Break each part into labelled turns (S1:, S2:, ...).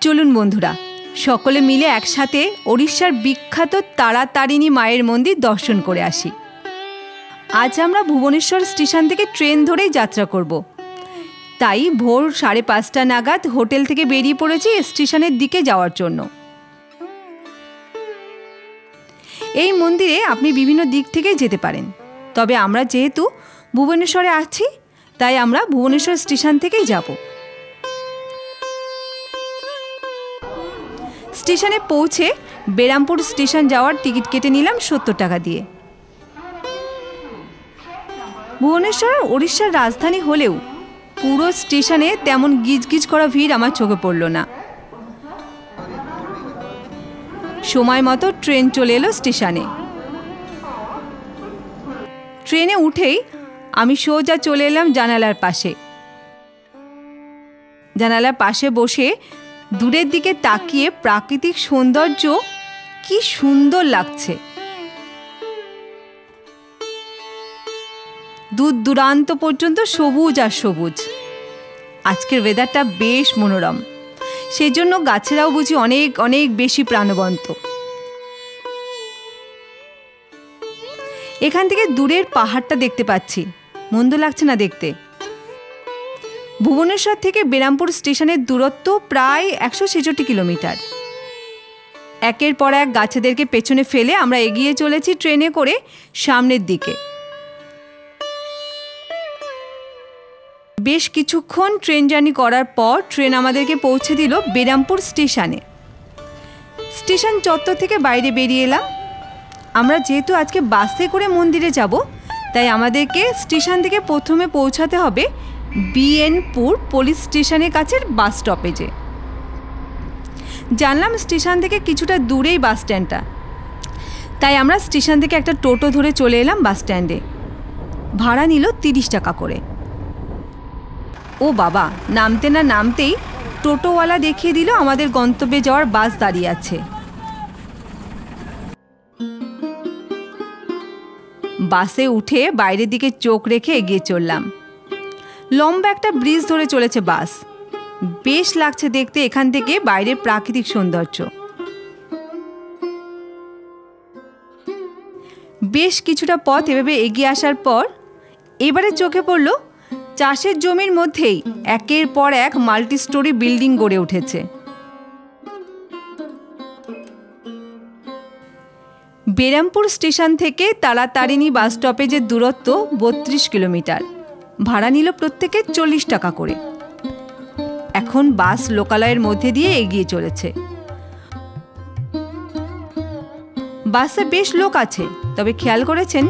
S1: চলুন বন্ধুরা, সকলে মিলে একসাথে ওড়িশার বিখ্যাত তারাতারিণী মায়ের মন্দির দর্শন করে আসি। আজ আমরা ভুবনেশ্বর স্টেশন থেকে ট্রেন ধরেই যাত্রা করব। তাই ভোর 5:30 নাগাদ হোটেল থেকে বেরিয়ে পড়েছি স্টেশনের দিকে যাওয়ার জন্য। এই মন্দিরে আপনি বিভিন্ন দিক থেকে যেতে পারেন, তবে আমরা যেহেতু ভুবনেশ্বরে আছি তাই আমরা ভুবনেশ্বর স্টেশন থেকেই যাব। স্টেশনে পৌঁছে বেরামপুর স্টেশন যাওয়ার টিকিট কেটে নিলাম 70 টাকা দিয়ে। ভুবনেশ্বর ওড়িশার রাজধানী হলেও পুরো স্টেশনে তেমন গিজগিজ করা ভিড় আমার চোখে পড়ল না। সময় মতো ট্রেন চলে এলো স্টেশনে। ট্রেনে উঠেই আমি সোজা চলে এলাম জানালার পাশে। জানালার পাশে বসে দূরের দিকে তাকিয়ে প্রাকৃতিক সৌন্দর্য কি সুন্দর লাগছে। দূর দূরান্ত পর্যন্ত সবুজ আর সবুজ। আজকের ওয়েদারটা বেশ মনোরম, সেই জন্য গাছেরাও বুঝি অনেক অনেক বেশি প্রাণবন্ত। এখান থেকে দূরের পাহাড়টা দেখতে পাচ্ছি, মন্দ লাগছে না দেখতে। ভুবনেশ্বর থেকে বেরামপুর স্টেশনের দূরত্ব প্রায় 166 কিলোমিটার। একের পর এক গাছেদেরকে পেছনে ফেলে আমরা এগিয়ে চলেছি ট্রেনে করে সামনের দিকে। বেশ কিছুক্ষণ ট্রেন জার্নি করার পর ট্রেন আমাদেরকে পৌঁছে দিল বেরামপুর স্টেশনে। স্টেশন চত্বর থেকে বাইরে বেরিয়ে এলাম। আমরা যেহেতু আজকে বাসে করে মন্দিরে যাব, তাই আমাদেরকে স্টেশন থেকে প্রথমে পৌঁছাতে হবে বিএনপুর পুলিশ স্টেশনের কাছের বাস স্টপেজে। জানলাম স্টেশন থেকে কিছুটা দূরেই বাস স্ট্যান্ডটা, তাই আমরা স্টেশন থেকে একটা টোটো ধরে চলে এলাম বাস স্ট্যান্ডে। ভাড়া নিল 30 টাকা করে। ও বাবা, নামতে না নামতেই টোটোওয়ালা দেখিয়ে দিল আমাদের গন্তব্যে যাওয়ার বাস দাঁড়িয়ে আছে। বাসে উঠে বাইরের দিকে চোখ রেখে এগিয়ে চললাম। লম্বা একটা ব্রিজ ধরে চলেছে বাস। বেশ লাগছে দেখতে এখান থেকে বাইরের প্রাকৃতিক সৌন্দর্য। বেশ কিছুটা পথ এভাবে এগিয়ে আসার পর এবারে চোখে পড়ল চাষের জমির মধ্যেই একের পর এক মাল্টি স্টোরি বিল্ডিং গড়ে উঠেছে। বেরামপুর স্টেশন থেকে তারাতারিণী বাস স্টপেজের দূরত্ব 32 কিলোমিটার। ভাড়া নিল প্রত্যেকে 40 টাকা করে। এখন বাস লোকালয়ের মধ্যে দিয়ে এগিয়ে চলেছে। বাসে বেশ লোক আছে, তবে খেয়াল করেছেন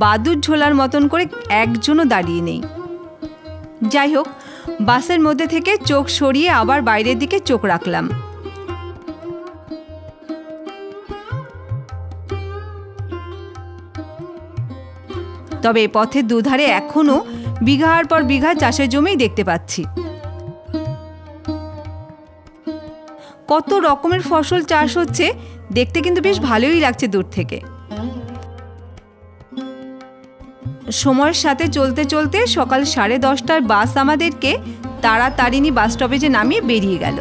S1: বাদুর ঝোলার মতন করে একজনও দাঁড়িয়ে নেই। যাই হোক, বাসের মধ্যে থেকে চোখ সরিয়ে আবার বাইরের দিকে চোখ রাখলাম। তবে পথের দুধারে এখনো বিঘার পর বিঘা চাষের জমি দেখতে পাচ্ছি। কত রকমের ফসল চাষ হচ্ছে দেখতে কিন্তু বেশ ভালোই লাগছে দূর থেকে। সময়ের সাথে চলতে চলতে সকাল 10:30টার বাস আমাদেরকে তারাতারিণী বাস স্টপেজে নামিয়ে বেরিয়ে গেল।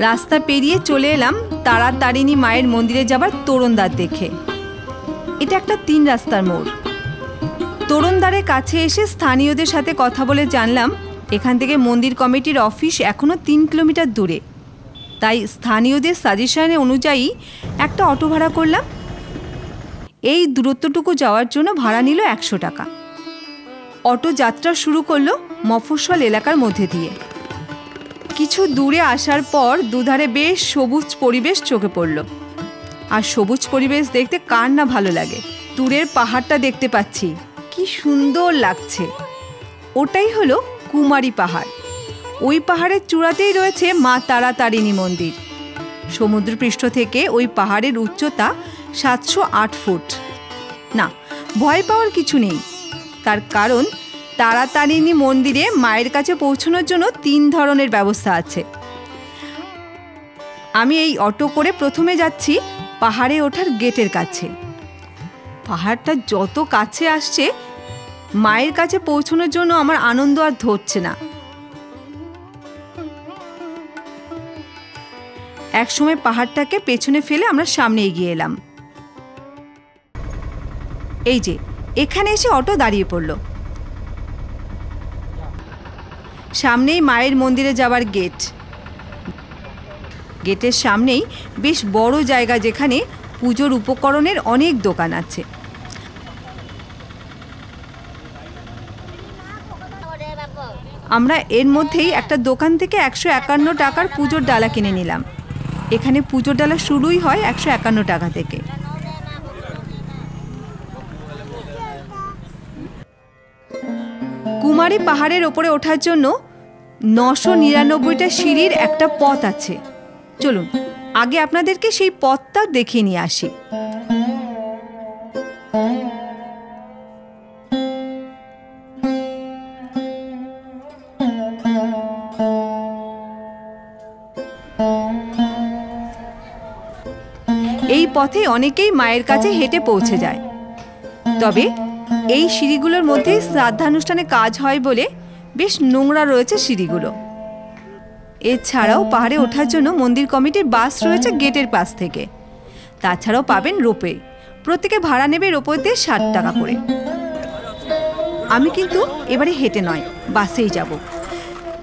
S1: রাস্তা পেরিয়ে চলে এলাম তারাতারিণী মায়ের মন্দিরে যাবার তোরণদ্বার দেখে। এটা একটা 3 রাস্তার মোড়। তোরণদ্বারের কাছে এসে স্থানীয়দের সাথে কথা বলে জানলাম এখান থেকে মন্দির কমিটির অফিস এখনো 3 কিলোমিটার দূরে। তাই স্থানীয়দের সাজেশন অনুযায়ী একটা অটো ভাড়া করলাম। এই দূরত্বটুকু যাওয়ার জন্য ভাড়া নিল 100 টাকা। অটো যাত্রা শুরু করলো মফস্বল এলাকার মধ্যে দিয়ে। কিছু দূরে আসার পর দুধারে বেশ সবুজ পরিবেশ চোখে পড়ল। আর সবুজ পরিবেশ দেখতে কার না ভালো লাগে। দূরের পাহাড়টা দেখতে পাচ্ছি, কি সুন্দর লাগছে। ওটাই হলো কুমারী পাহাড়। ওই পাহাড়ের চূড়াতেই রয়েছে মা তারাতারিণী মন্দির। সমুদ্রপৃষ্ঠ থেকে ওই পাহাড়ের উচ্চতা 708 ফুট। না, ভয় পাওয়ার কিছু নেই, তার কারণ তারাতারিণী মন্দিরে মায়ের কাছে পৌঁছানোর জন্য 3 ধরনের ব্যবস্থা আছে। আমি এই অটো করে প্রথমে যাচ্ছি পাহাড়ে ওঠার গেটের কাছে। পাহাড়টা যত কাছে আসছে মায়ের কাছে পৌঁছানোর জন্য আমার আনন্দ আর ধরছে না। একসময় পাহাড়টাকে পেছনে ফেলে আমরা সামনে এগিয়ে এলাম। এই যে এখানে এসে অটো দাঁড়িয়ে পড়ল। সামনেই মায়ের মন্দিরে যাওয়ার গেট। গেটের সামনেই বেশ বড় জায়গা, যেখানে পুজোর উপকরণের অনেক দোকান আছে। আমরা এর মধ্যেই একটা দোকান থেকে 151 টাকার পুজোর ডালা কিনে নিলাম। এখানে পুজোর ডালা শুরুই হয় 151 টাকা থেকে। কুমারী পাহাড়ের ওপরে ওঠার জন্য 999টা সিঁড়ির একটা পথ আছে। চলুন আগে আপনাদেরকে সেই পথটা দেখিয়ে নিয়ে আসি। এই পথে অনেকেই মায়ের কাছে হেঁটে পৌঁছে যায়। তবে এই সিঁড়িগুলোর মধ্যে শ্রাদ্ধানুষ্ঠানে কাজ হয় বলে বেশ নোংরা রয়েছে সিঁড়িগুলো। এছাড়াও পাহাড়ে ওঠার জন্য মন্দির কমিটির বাস রয়েছে গেটের পাশ থেকে। তাছাড়াও পাবেন রোপওয়ে। প্রত্যেকে ভাড়া নেবে রোপওয়েতে 60 টাকা করে। আমি কিন্তু এবারে হেঁটে নয়, বাসেই যাব,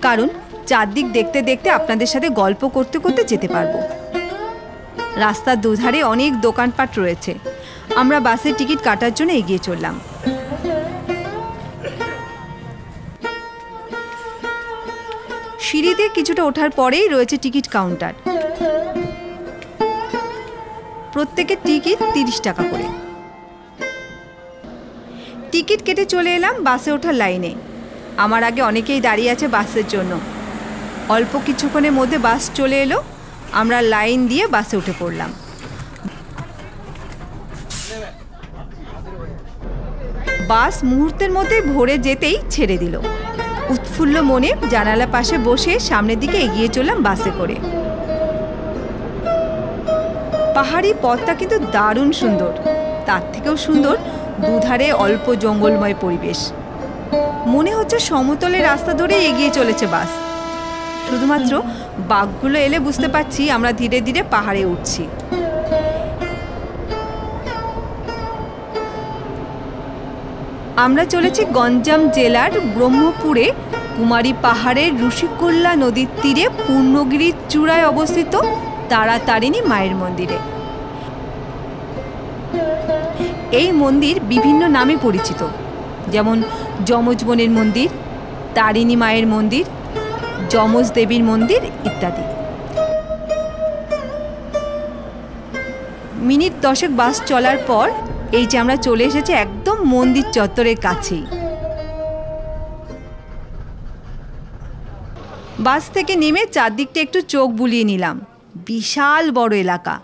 S1: কারণ চারদিক দেখতে দেখতে আপনাদের সাথে গল্প করতে করতে যেতে পারবো। রাস্তার দুধারে অনেক দোকানপাট রয়েছে। আমরা বাসের টিকিট কাটার জন্য এগিয়ে চললাম। সিঁড়িতে কিছুটা ওঠার পরেই রয়েছে টিকিট কাউন্টার। প্রত্যেকের টিকিট 30 টাকা করে। টিকিট কেটে চলে এলাম বাসে ওঠার লাইনে। আমার আগে অনেকেই দাঁড়িয়ে আছে বাসের জন্য। অল্প কিছুক্ষণের মধ্যে বাস চলে এলো। আমরা লাইন দিয়ে বাসে উঠে পড়লাম। বাস মুহূর্তের মধ্যে ভরে যেতেই ছেড়ে দিল। উৎফুল্ল মনে জানালা পাশে বসে সামনের দিকে এগিয়ে চললাম বাসে করে। পাহাড়ি পথটা কিন্তু দারুণ সুন্দর। তার থেকেও সুন্দর দুধারে অল্প জঙ্গলময় পরিবেশ। মনে হচ্ছে সমতলের রাস্তা ধরে এগিয়ে চলেছে বাস। শুধুমাত্র বাঘগুলো এলে বুঝতে পারছি আমরা ধীরে ধীরে পাহাড়ে উঠছি। আমরা চলেছি গঞ্জাম জেলার ব্রহ্মপুরে কুমারী পাহাড়ের ঋষিকুল্যা নদীর তীরে পূর্ণগিরির চূড়ায় অবস্থিত তারাতারিণী মায়ের মন্দিরে। এই মন্দির বিভিন্ন নামে পরিচিত, যেমন যমজ বনের মন্দির, তারিণী মায়ের মন্দির, যমজ দেবীর মন্দির ইত্যাদি। মিনিট 10 বাস চলার পর এই যে আমরা চলে এসেছি একদম মন্দির চত্বরের কাছেই। বাস থেকে নেমে চারদিকটা একটু চোখ বুলিয়ে নিলাম। বিশাল বড় এলাকা।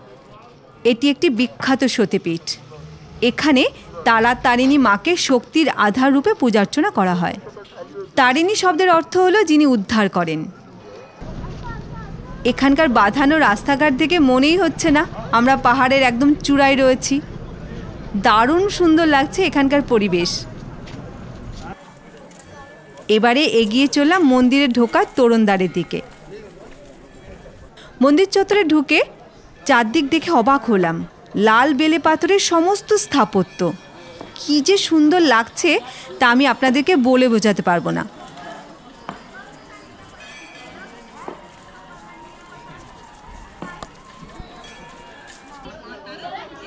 S1: এটি একটি বিখ্যাত সতীপীঠ। এখানে তারাতারিণী মাকে শক্তির আধার রূপে পূজার্চনা করা হয়। তারিণী শব্দের অর্থ হলো যিনি উদ্ধার করেন। এখানকার বাঁধানো রাস্তাঘাট থেকে মনেই হচ্ছে না আমরা পাহাড়ের একদম চূড়ায় রয়েছি। দারুণ সুন্দর লাগছে এখানকার পরিবেশ। এবারে এগিয়ে চললাম মন্দিরে ঢোকার তোরণদ্বারের দিকে। মন্দির চত্বরে ঢুকে চারদিক দেখে অবাক হলাম। লাল বেলে পাথরের সমস্ত স্থাপত্য কি যে সুন্দর লাগছে তা আমি আপনাদেরকে বলে বোঝাতে পারবো না।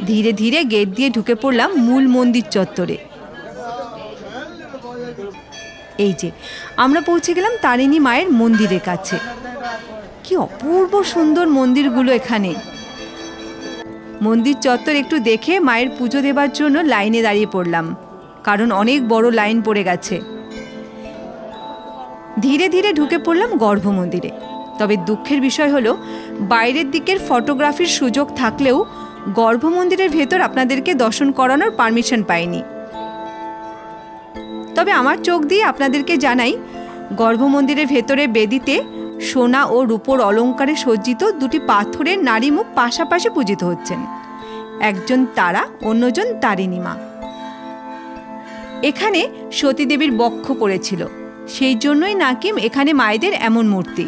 S1: ধীরে ধীরে গেট দিয়ে ঢুকে পড়লাম মূল মন্দির চত্বরে। এই যে আমরা পৌঁছে গেলাম তারিণী মায়ের মন্দিরের কাছে। কি অপূর্ব সুন্দর মন্দিরগুলো এখানে। মন্দির চত্বর একটু দেখে মায়ের পুজো দেবার জন্য লাইনে দাঁড়িয়ে পড়লাম, কারণ অনেক বড় লাইন পড়ে গেছে। ধীরে ধীরে ঢুকে পড়লাম গর্ভ মন্দিরে। তবে দুঃখের বিষয় হলো বাইরের দিকের ফটোগ্রাফির সুযোগ থাকলেও গর্ভ মন্দিরের ভেতর আপনাদেরকে দর্শন করানোর পারমিশন পাইনি। তবে আমার চোখ দিয়ে আপনাদেরকে জানাই, গর্ভ মন্দিরের ভেতরে বেদিতে সোনা ও রূপোর অলঙ্কারে সজ্জিত দুটি পাথরের নারী মুখ পাশাপাশি পূজিত হচ্ছেন। একজন তারা, অন্যজন তারিণী মা। এখানে সতীদেবীর বক্ষ পড়েছিল, সেই জন্যই নাকি এখানে মায়েদের এমন মূর্তি।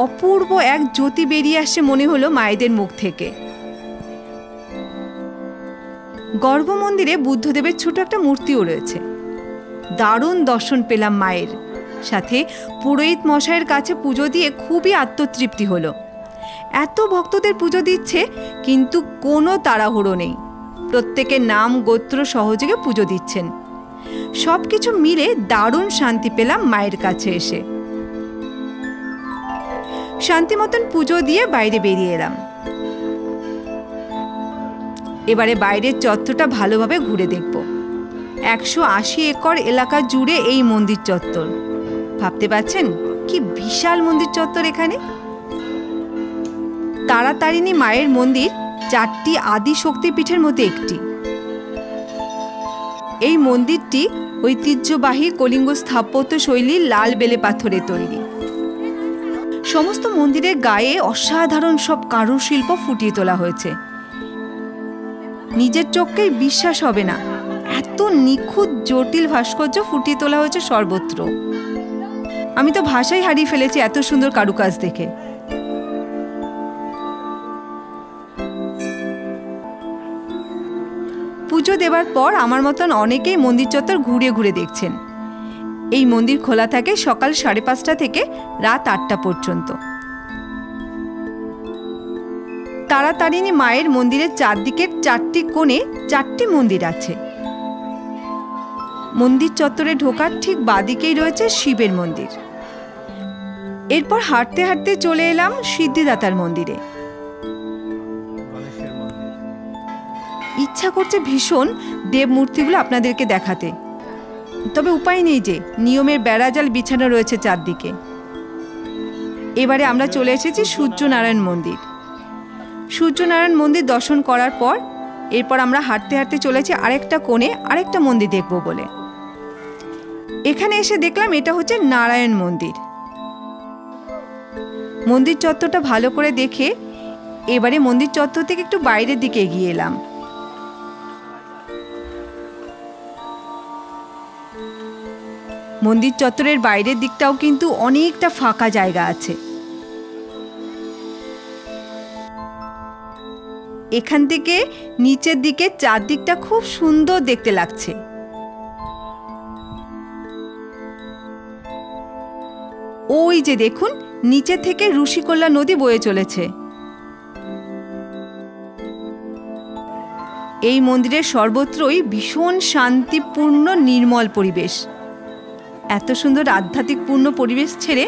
S1: অপূর্ব এক জ্যোতি বেরিয়ে আসছে মনে হলো মায়েদের মুখ থেকে। গর্ভমন্দিরে বুদ্ধদেবের ছোট একটা মূর্তিও রয়েছে। দারুণ দর্শন পেলাম মায়ের, সাথে পুরোহিত মশাইয়ের কাছে পুজো দিয়ে খুবই আত্মতৃপ্তি হলো। এত ভক্তদের পুজো দিচ্ছে, কিন্তু কোনো তাড়াহুড়ো নেই। প্রত্যেকের নাম গোত্র সহযোগে পুজো দিচ্ছেন। সব কিছু মিলে দারুণ শান্তি পেলাম মায়ের কাছে এসে। শান্তি মতন পুজো দিয়ে বাইরে বেরিয়ে এলাম। এবারে বাইরের চত্বরটা ভালোভাবে ঘুরে দেখব। 180 একর এলাকা জুড়ে এই মন্দির চত্বর। ভাবতে পারছেন কি বিশাল মন্দির চত্বর এখানে। তারাতারিণী মায়ের মন্দির 4টি আদি শক্তিপীঠের মধ্যে একটি। এই মন্দিরটি ঐতিহ্যবাহী কলিঙ্গ স্থাপত্য শৈলীর লাল বেলে পাথরে তৈরি। সমস্ত মন্দিরের গায়ে অসাধারণ সব কারুশিল্প ফুটিয়ে তোলা হয়েছে। নিজের চোখকেই বিশ্বাস হবে না, এত নিখুঁত জটিল ভাস্কর্য ফুটিয়ে তোলা হয়েছে সর্বত্র। আমি তো ভাষাই হারিয়ে ফেলেছি এত সুন্দর কারুকাজ দেখে। পুজো দেবার পর আমার মতন অনেকেই মন্দির চত্বর ঘুরে ঘুরে দেখছেন। এই মন্দির খোলা থাকে সকাল 5:30 থেকে রাত 8টা পর্যন্ত। তারাতারিণী মায়ের মন্দিরের চারদিকের 4টি কোণে 4টি মন্দির আছে। মন্দির চত্বরে ঢোকার ঠিক বাদিকেই রয়েছে শিবের মন্দির। এরপর হাঁটতে হাঁটতে চলে এলাম সিদ্ধিদাতার মন্দিরে। ইচ্ছা করছে ভীষণ দেবমূর্তিগুলো আপনাদেরকে দেখাতে, তবে উপায় নেই যে নিয়মের বেড়াজাল বিছানো রয়েছে চারদিকে। এবারে আমরা চলে এসেছি সূর্যনারায়ণ মন্দির। সূর্যনারায়ণ মন্দির দর্শন করার পর এরপর আমরা হাঁটতে হাঁটতে চলেছি আরেকটা কোণে আরেকটা মন্দির দেখব বলে। এখানে এসে দেখলাম এটা হচ্ছে নারায়ণ মন্দির। মন্দির চত্বরটা ভালো করে দেখে এবারে মন্দির চত্বর থেকে একটু বাইরের দিকে এগিয়ে এলাম। মন্দির চত্বরের বাইরের দিকটাও কিন্তু অনেকটা ফাঁকা জায়গা আছে। এখান থেকে নিচের দিকে চারদিকটা খুব সুন্দর দেখতে লাগছে। ওই যে দেখুন নিচে থেকে ঋষিকোল্লা নদী বয়ে চলেছে। এই মন্দিরের সর্বত্রই ভীষণ শান্তিপূর্ণ নির্মল পরিবেশ। এত সুন্দর আধ্যাত্মিকপূর্ণ পরিবেশ ছেড়ে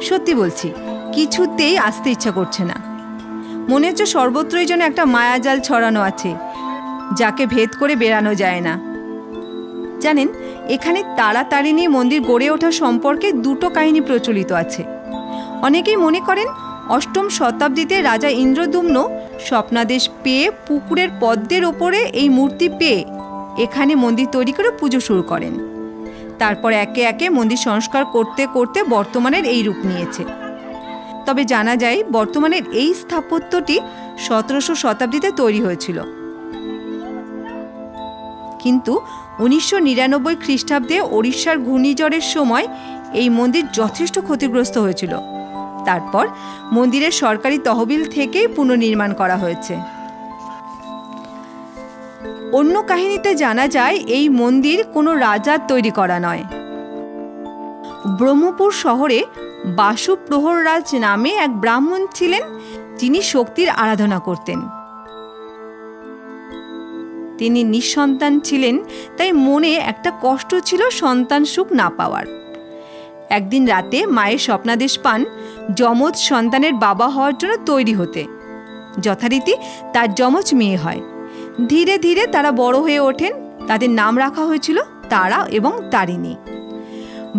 S1: সত্যি বলছি কিছুতেই আসতে ইচ্ছা করছে না। মনে হচ্ছে সর্বত্রই যেন একটা মায়াজাল ছড়ানো আছে, যাকে ভেদ করে বেরানো যায় না। জানেন, এখানে তারাতারিণী মন্দির গড়ে ওঠা সম্পর্কে 2টো কাহিনী প্রচলিত আছে। অনেকেই মনে করেন 8ম শতাব্দীতে রাজা ইন্দ্রদ্যুম্ন স্বপ্নাদেশ পেয়ে পুকুরের পদ্মের ওপরে এই মূর্তি পেয়ে এখানে মন্দির তৈরি করে পুজো শুরু করেন। তারপর একে একে মন্দির সংস্কার করতে করতে বর্তমানের এই রূপ নিয়েছে। তবে জানা যায় বর্তমানের এই স্থাপত্যটি 17শো শতাব্দীতে তৈরি হয়েছিল, কিন্তু 1999 খ্রিস্টাব্দে ওড়িশার ঘূর্ণিঝড়ের সময় এই মন্দির যথেষ্ট ক্ষতিগ্রস্ত হয়েছিল। তারপর মন্দিরের সরকারি তহবিল থেকেই পুনর্নির্মাণ করা হয়েছে। অন্য কাহিনীতে জানা যায় এই মন্দির কোনো রাজার তৈরি করা নয়। ব্রহ্মপুর শহরে বাসুপ্রহররাজ নামে এক ব্রাহ্মণ ছিলেন, যিনি শক্তির আরাধনা করতেন। তিনি নিঃসন্তান ছিলেন, তাই মনে একটা কষ্ট ছিল সন্তান সুখ না পাওয়ার। একদিন রাতে মায়ের স্বপ্নাদেশ পান যমজ সন্তানের বাবা হওয়ার জন্য তৈরি হতে। যথারীতি তার যমজ মেয়ে হয়। ধীরে ধীরে তারা বড় হয়ে ওঠেন। তাদের নাম রাখা হয়েছিল তারা এবং তারিণী।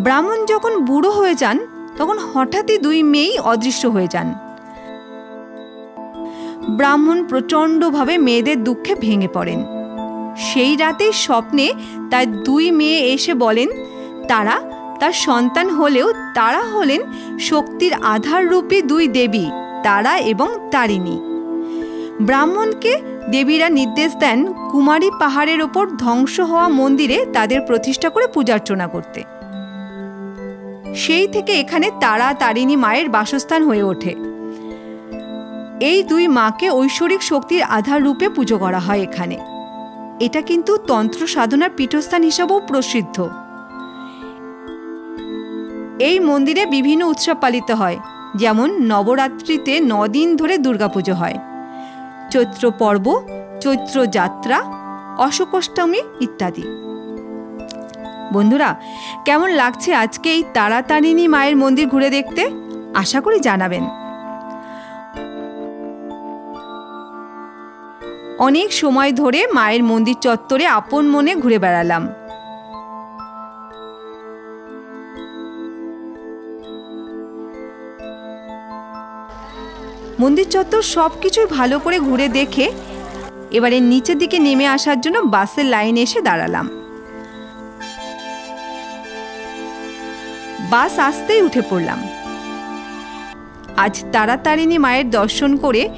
S1: ব্রাহ্মণ যখন বুড়ো হয়ে যান তখন হঠাৎই 2 মেয়েই অদৃশ্য হয়ে যান। ব্রাহ্মণ প্রচণ্ডভাবে মেয়েদের দুঃখে ভেঙে পড়েন। সেই রাতেই স্বপ্নে তার 2 মেয়ে এসে বলেন তারা তার সন্তান হলেও তারা হলেন শক্তির আধাররূপী 2 দেবী, তারা এবং তারিণী। ব্রাহ্মণকে দেবীরা নির্দেশ দেন কুমারী পাহাড়ের ওপর ধ্বংস হওয়া মন্দিরে তাদের প্রতিষ্ঠা করে পূজার্চনা করতে। সেই থেকে এখানে তারা তারিণী মায়ের বাসস্থান হয়ে ওঠে। এই দুই মাকে ঐশ্বরিক শক্তির আধার রূপে পুজো করা হয় এখানে। এটা কিন্তু তন্ত্র সাধনার পীঠস্থান হিসাবেও প্রসিদ্ধ। এই মন্দিরে বিভিন্ন উৎসব পালিত হয়, যেমন নবরাত্রিতে 9 দিন ধরে দুর্গাপুজো হয়, চৈত্র পর্ব, চৈত্র যাত্রা, অশোকাষ্টমী ইত্যাদি। বন্ধুরা, কেমন লাগছে আজকে এই তারাতারিণী মায়ের মন্দির ঘুরে দেখতে? আশা করি জানাবেন। অনেক সময় ধরে মায়ের মন্দির চত্বরে আপন মনে ঘুরে বেড়ালাম। মন্দির চত্বর সবকিছুই ভালো করে ঘুরে দেখে এবারে নিচের দিকে নেমে আসার জন্য বাসের লাইনে এসে দাঁড়ালাম। বাস আসতেই উঠে পড়লাম। আজ তারাতারিণী মায়ের দর্শন করে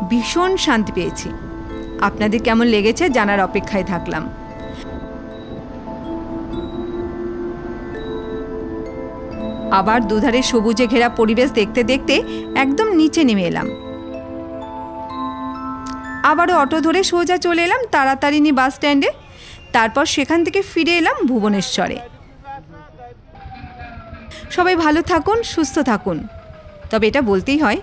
S1: ভীষণ শান্তি পেয়েছি। আপনাদের কেমন লেগেছে জানার অপেক্ষায় থাকলাম। আবার দুধারে সবুজে ঘেরা পরিবেশ দেখতে দেখতে একদম নিচে নেমে এলাম। আবারও অটো ধরে সোজা চলে এলাম তারাতারিণী বাস স্ট্যান্ডে। তারপর সেখান থেকে ফিরে এলাম ভুবনেশ্বরে। সবাই ভালো থাকুন, সুস্থ থাকুন। তবে এটা বলতেই হয়,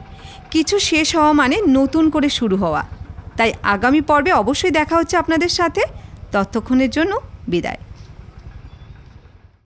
S1: কিছু শেষ হওয়া মানে নতুন করে শুরু হওয়া। তাই আগামী পর্বে অবশ্যই দেখা হচ্ছে আপনাদের সাথে। ততক্ষণের জন্য বিদায়।